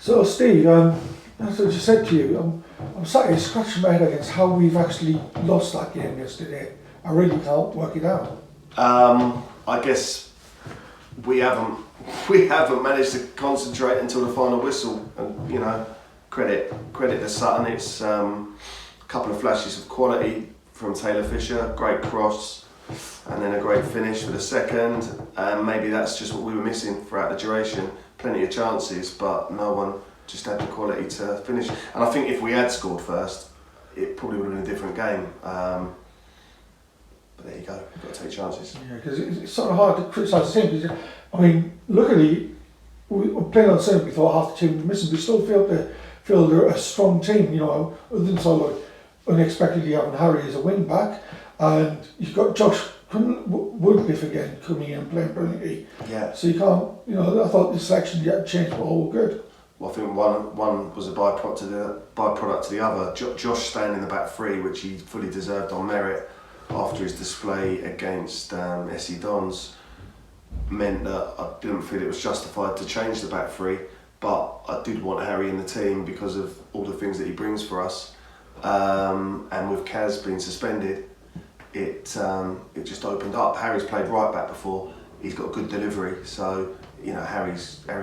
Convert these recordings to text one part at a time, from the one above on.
So Steve, as I just said to you, I'm sat here scratching my head against how we've actually lost that game yesterday. I really can't work it out. I guess we haven't managed to concentrate until the final whistle, and credit to Sutton. It's a couple of flashes of quality from Taylor Fisher, great cross, and then a great finish for the second. Maybe that's just what we were missing throughout the duration. Plenty of chances, but no one just had the quality to finish. And I think if we had scored first, it probably would have been a different game. But there you go, you've got to take chances. Yeah, because it's sort of hard to criticise the team. Because, I mean, luckily, we were playing on Sunday, we thought half the team was missing. We still feel they're a strong team, other than sort of unexpectedly having Harry as a wing back. And you've got Josh Woodcliffe again coming in and playing brilliantly. Yeah. So you can't, I thought the selection had changed, but all good. Well, I think one was a byproduct to the other. Josh staying in the back three, which he fully deserved on merit after his display against SE Dons, meant that I didn't feel it was justified to change the back three, but I did want Harry in the team because of all the things that he brings for us. And with Kaz being suspended, it just opened up. Harry's played right back before. He's got a good delivery, so Harry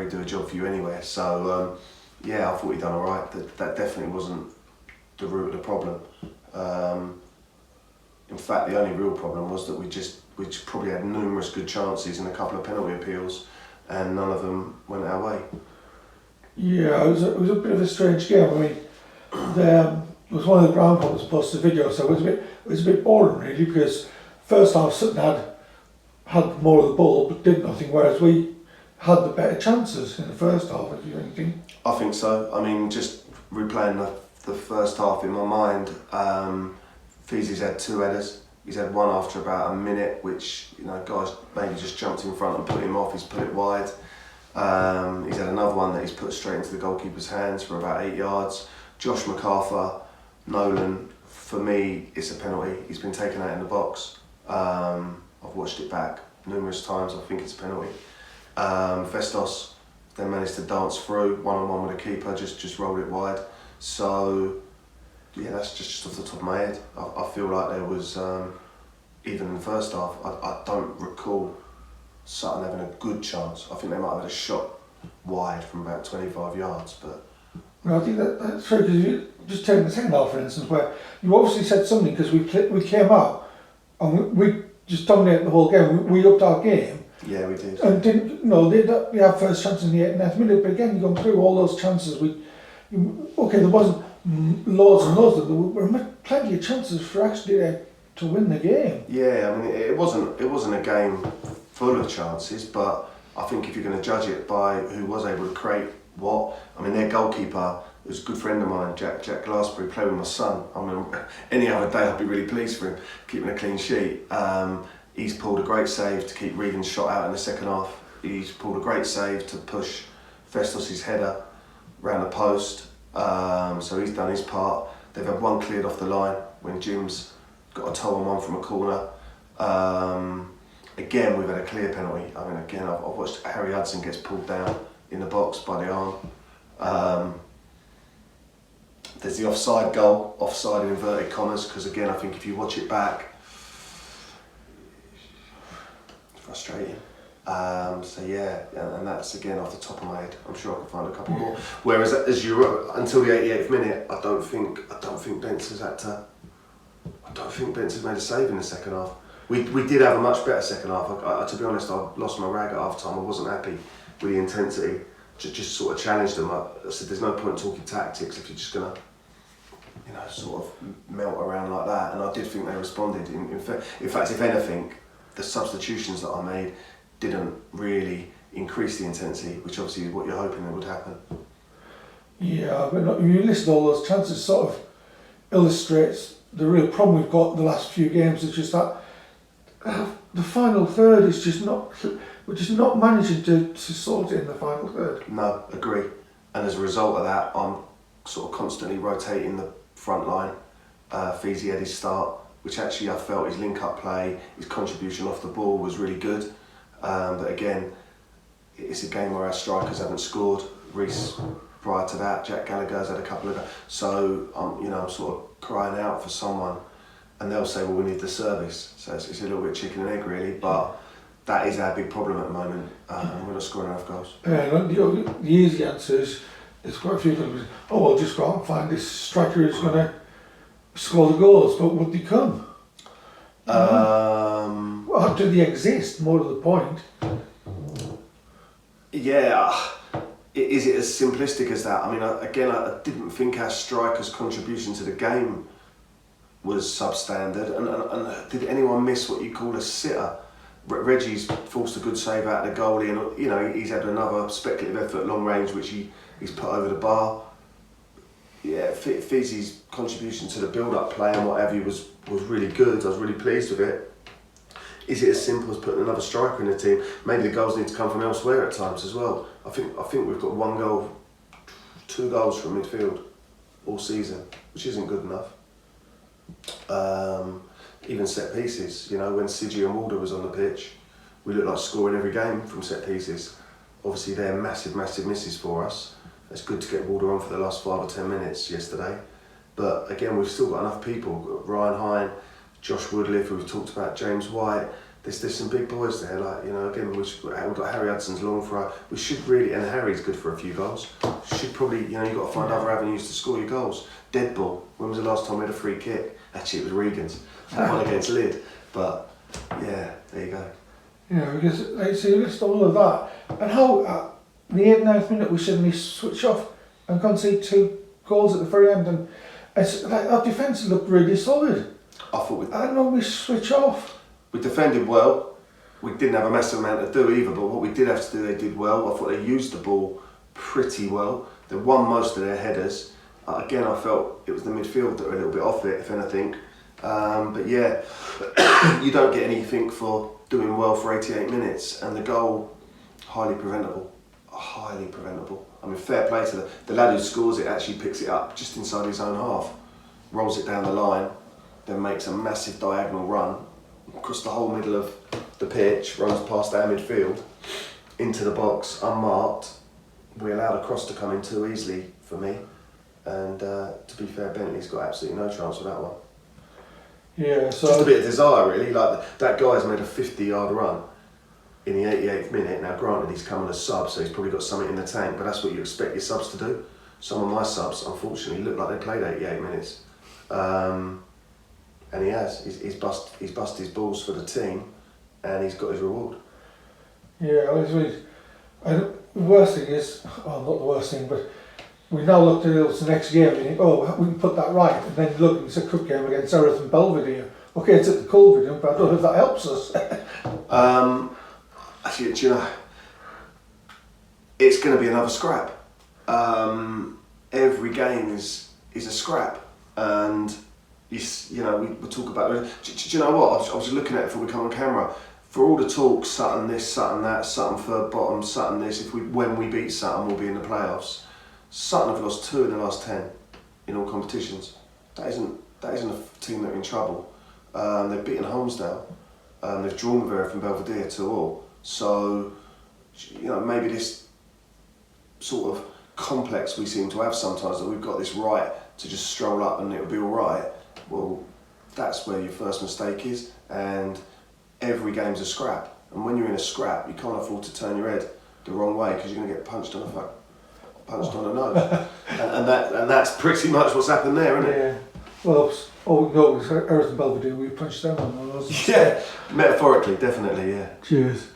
do a job for you anyway. So I thought he'd done all right. That definitely wasn't the root of the problem. In fact, the only real problem was that we probably had numerous good chances and a couple of penalty appeals, and none of them went our way. Yeah, it was a bit of a strange game. I mean, there was one of the ground players posted a video, so it was a bit boring really, because first half Sutton had more of the ball but did nothing, whereas we had the better chances in the first half. If you think? I think so. I mean, just replaying the first half in my mind. Feezy's had two headers. He's had one after about a minute, which guys maybe just jumped in front and put him off. He's put it wide. He's had another one that he's put straight into the goalkeeper's hands for about 8 yards. Josh MacArthur, Nolan, for me, it's a penalty. He's been taken out in the box. I've watched it back numerous times. I think it's a penalty. Festos then managed to dance through one-on-one with the keeper, just rolled it wide. So yeah, that's just off the top of my head. I feel like there was, even in the first half, I don't recall Sutton having a good chance. I think they might have had a shot wide from about 25 yards, but... Well, I think that's true, because you just take the second half, for instance, where you obviously said something, because we came out and we just dominated the whole game. We upped our game. Yeah, we did. And we had first chance in the 89th minute, but again, you've gone through all those chances. There wasn't loads and loads of them. There were plenty of chances for actually to win the game. Yeah, I mean, it wasn't a game full of chances, but I think if you're going to judge it by who was able to create what, I mean, their goalkeeper was a good friend of mine, Jack Glassbury, played with my son. I mean, any other day I'd be really pleased for him keeping a clean sheet. He's pulled a great save to keep Regan's shot out in the second half. He's pulled a great save to push Festos' header round the post. So he's done his part. They've had one cleared off the line when Jim's got a toe on one from a corner. Again, we've had a clear penalty. I mean, again, I've watched Harry Hudson gets pulled down in the box by the arm. There's the offside goal, offside in inverted commas, because again, I think if you watch it back, it's frustrating. And that's again off the top of my head. I'm sure I can find a couple more. Whereas until the 88th minute, I don't think Bentz's made a save in the second half. We did have a much better second half. To be honest, I lost my rag at half time. I wasn't happy with the intensity. Just sort of challenged them. I said, there's no point talking tactics if you're just gonna, sort of melt around like that. And I did think they responded. In fact, if anything, the substitutions that I made didn't really increase the intensity, which obviously is what you're hoping would happen. Yeah, but when you listen to all those chances, sort of illustrates the real problem we've got in the last few games. It's just that the final third is just not. We're just not managing to sort it in the final third. No, agree. And as a result of that, I'm sort of constantly rotating the front line. Feezy had his start, which actually I felt his link-up play, his contribution off the ball was really good. But again, it's a game where our strikers haven't scored. Reece prior to that. Jack Gallagher's had a couple of. So I'm sort of crying out for someone, and they'll say, well, we need the service. So it's a little bit chicken and egg really, but that is our big problem at the moment. We're not scoring enough goals. The easy answer is there's quite a few people who say, oh, I'll just go out and find this striker who's going to score the goals, but would they come? Well, do they exist, more to the point? Yeah, is it as simplistic as that? I mean, I didn't think our strikers' contribution to the game was substandard, and did anyone miss what you call a sitter? Reggie's forced a good save out of the goalie, and he's had another speculative effort at long range which he's put over the bar. Yeah, Fizzy's contribution to the build-up play and what have you was really good. I was really pleased with it. Is it as simple as putting another striker in the team? Maybe the goals need to come from elsewhere at times as well. I think we've got 1 goal, 2 goals from midfield all season, which isn't good enough. Even set pieces, when Sidgy and Walder was on the pitch, we looked like scoring every game from set pieces. Obviously they're massive misses for us. It's good to get Walder on for the last 5 or 10 minutes yesterday. But again, we've still got enough people. Ryan Hine, Josh Woodliff, who we've talked about, James White. There's some big boys there. Again, we've got Harry Hudson's long for. We should really, and Harry's good for a few goals. Should probably, you've got to find other avenues to score your goals. Dead ball. When was the last time we had a free kick? Actually, it was Regan's. That one against Lyd. But yeah, there you go. Because like so you list all of that, and how in the 89th minute we suddenly switch off and concede 2 goals at the very end, and it's like our defence looked really solid. I thought I don't know, we switch off. We defended well. We didn't have a massive amount to do either, but what we did have to do, they did well. I thought they used the ball pretty well. They won most of their headers. Again, I felt it was the midfield that were a little bit off it, if anything. But yeah, you don't get anything for doing well for 88 minutes, and the goal, highly preventable. I mean, fair play to the lad who scores it, actually picks it up just inside his own half, rolls it down the line, then makes a massive diagonal run across the whole middle of the pitch, runs past our midfield, into the box, unmarked. We allowed a cross to come in too easily for me, and to be fair, Bentley's got absolutely no chance with that one. Yeah, so just a bit of desire really, like that guy's made a 50-yard run in the 88th minute. Now granted, he's come on as sub, so he's probably got something in the tank, but that's what you expect your subs to do. Some of my subs, unfortunately, look like they played 88 minutes. And he has. He's bust his balls for the team, and he's got his reward. Yeah, the worst thing is, well, not the worst thing, but we now look to the next game and think, oh, we can put that right, and then look, it's a cup game against Erith and Belvedere. Okay, it's at the Culverden, but I don't know if that helps us. Actually, do you know, it's going to be another scrap. Every game is a scrap, and we talk about. Do you know what? I was looking at it before we come on camera. For all the talk, Sutton this, Sutton that, Sutton third bottom, Sutton this. When we beat Sutton, we'll be in the playoffs. Sutton have lost 2 in the last 10 in all competitions. That isn't a team that are in trouble. They've beaten Holmesdale. They've drawn with Erith and Belvedere 2-2. So, maybe this sort of complex we seem to have sometimes, that we've got this right to just stroll up and it'll be all right. Well, that's where your first mistake is, and every game's a scrap. And when you're in a scrap, you can't afford to turn your head the wrong way, because you're going to get punched on the nose. and that's pretty much what's happened there, isn't it? Yeah. Well, all we know is Erith and Belvedere, we punched them on the nose. Yeah, metaphorically, definitely, yeah. Cheers.